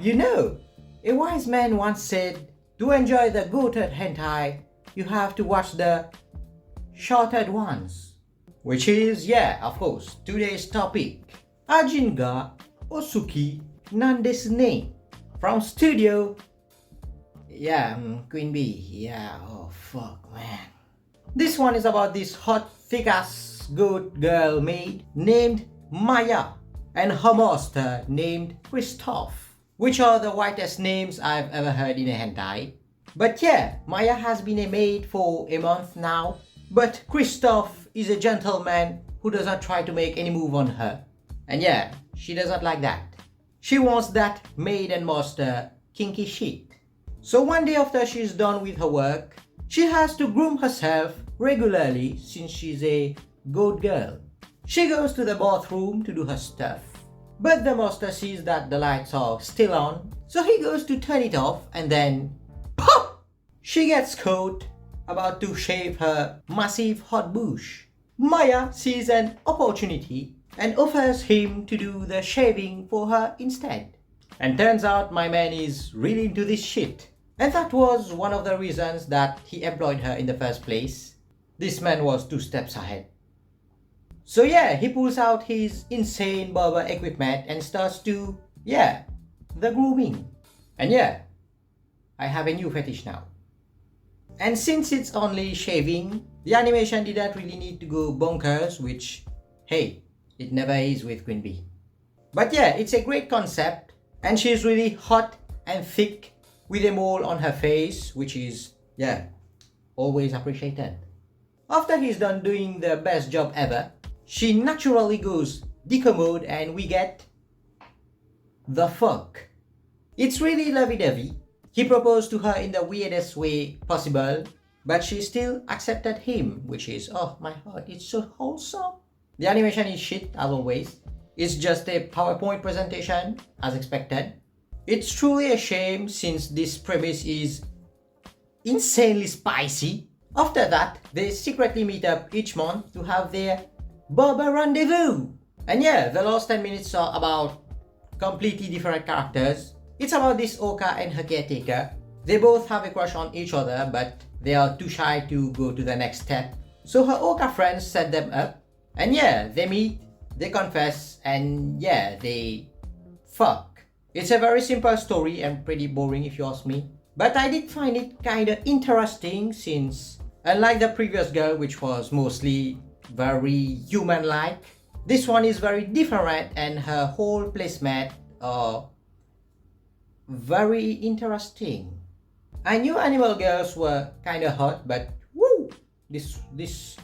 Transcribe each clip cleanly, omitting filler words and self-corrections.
You know, a wise man once said, to enjoy the goated hentai, you have to watch the shorted ones. Which is, yeah, of course, today's topic. Ajin ga Osuki Nan Desu from studio. Yeah, Queen Bee. Yeah, oh fuck, man. This one is about this hot, thick-ass goat girl maid named Maya and her master named Christoph, which are the whitest names I've ever heard in a hentai. But yeah, Maya has been a maid for a month now, but Christoph is a gentleman who does not try to make any move on her. And yeah, she does not like that. She wants that maid and master kinky shit. So one day after she's done with her work, she has to groom herself regularly since she's a goat girl. She goes to the bathroom to do her stuff, but the master sees that the lights are still on, so he goes to turn it off and then pop! She gets caught about to shave her massive hot bush. Maya sees an opportunity and offers him to do the shaving for her instead. And turns out my man is really into this shit. And that was one of the reasons that he employed her in the first place. This man was 2 steps ahead. So yeah, he pulls out his insane barber equipment and starts to, the grooming. And yeah, I have a new fetish now. And since it's only shaving, the animation didn't really need to go bonkers, which, hey, it never is with Queen Bee. But yeah, it's a great concept, and she's really hot and thick with a mole on her face, which is, always appreciated. After he's done doing the best job ever, she naturally goes deco mode and we get the fuck. It's really lovey-dovey. He proposed to her in the weirdest way possible, but she still accepted him, which is, oh my heart, it's so wholesome. The animation is shit as always. It's just a PowerPoint presentation as expected. It's truly a shame since this premise is insanely spicy. After that, they secretly meet up each month to have their barber rendezvous. And yeah, the last 10 minutes are about completely different characters. It's about this orca and her caretaker. They both have a crush on each other, but they are too shy to go to the next step. So her orca friends set them up. And yeah, they meet, they confess, and yeah, they fuck. It's a very simple story and pretty boring if you ask me. But I did find it kinda interesting since, unlike the previous girl which was mostly very human-like, this one is very different and her whole placemat are very interesting. I knew animal girls were kinda hot, but woo! This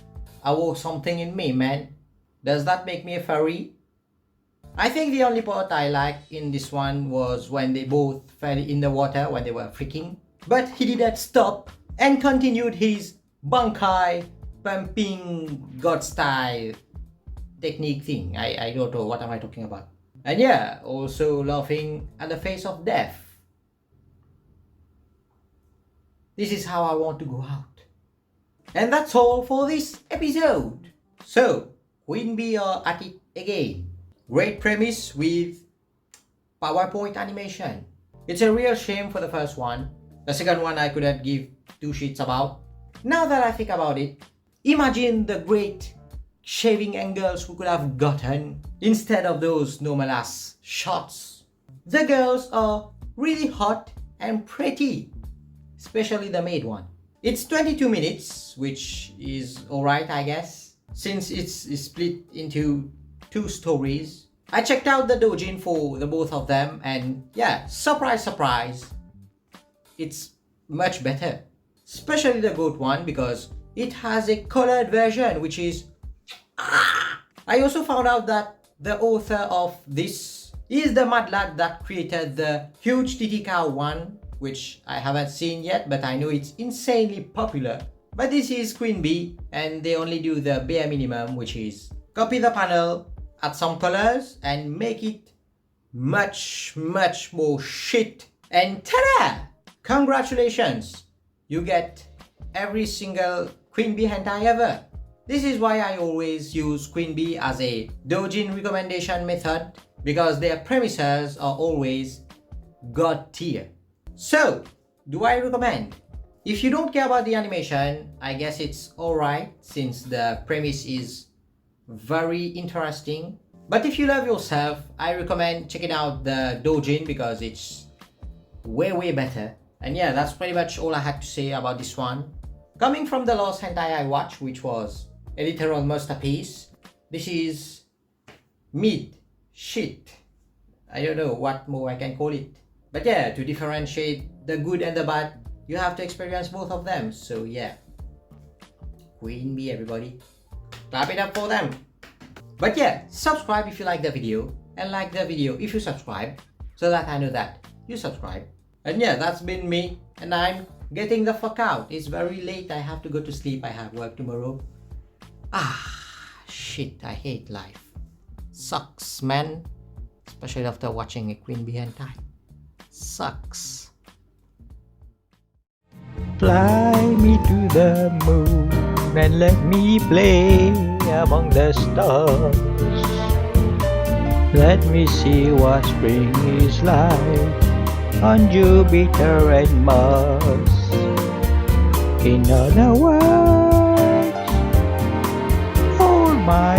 awoke something in me, man. Does that make me a furry? I think the only part I liked in this one was when they both fell in the water when they were freaking. But he didn't stop and continued his bunkai pumping god style technique thing. I don't know what am I talking about. And yeah, also laughing at the face of death. This is how I want to go out. And that's all for this episode. So, Queen Bee are at it again. Great premise with PowerPoint animation. It's a real shame for the first one. The second one I couldn't give 2 shits about. Now that I think about it, imagine the great shaving angles we could have gotten instead of those normal ass shots. The girls are really hot and pretty, especially the maid one. It's 22 minutes, which is alright I guess, since it's split into 2 stories. I checked out the doujin for the both of them and yeah, surprise surprise, it's much better. Especially the goat one because it has a colored version which is I also found out that the author of this is the mad lad that created the huge titty cow one, which I haven't seen yet but I know it's insanely popular. But this is Queen Bee and they only do the bare minimum, which is copy the panel, add some colors and make it much more shit. And ta-da! Congratulations! You get every single Queen Bee hentai ever. This is why I always use Queen Bee as a doujin recommendation method, because their premises are always god tier. So, do I recommend? If you don't care about the animation, I guess it's alright since the premise is very interesting. But if you love yourself, I recommend checking out the Doujin because it's way better. And yeah, that's pretty much all I had to say about this one. Coming from the last hentai I watched, which was a literal masterpiece, this is Maid shit. I don't know what more I can call it. But yeah, to differentiate the good and the bad, you have to experience both of them. So yeah, Queen Bee everybody. Clap it up for them. But yeah, subscribe if you like the video and like the video if you subscribe so that I know that you subscribe. And yeah, that's been me and I'm getting the fuck out. It's very late. I have to go to sleep. I have work tomorrow. Shit, I hate life. Sucks, man. Especially after watching a Queen Bee hentai. Sucks. Fly me to the moon and let me play among the stars. Let me see what spring is like on Jupiter and Mars. In other words, hold my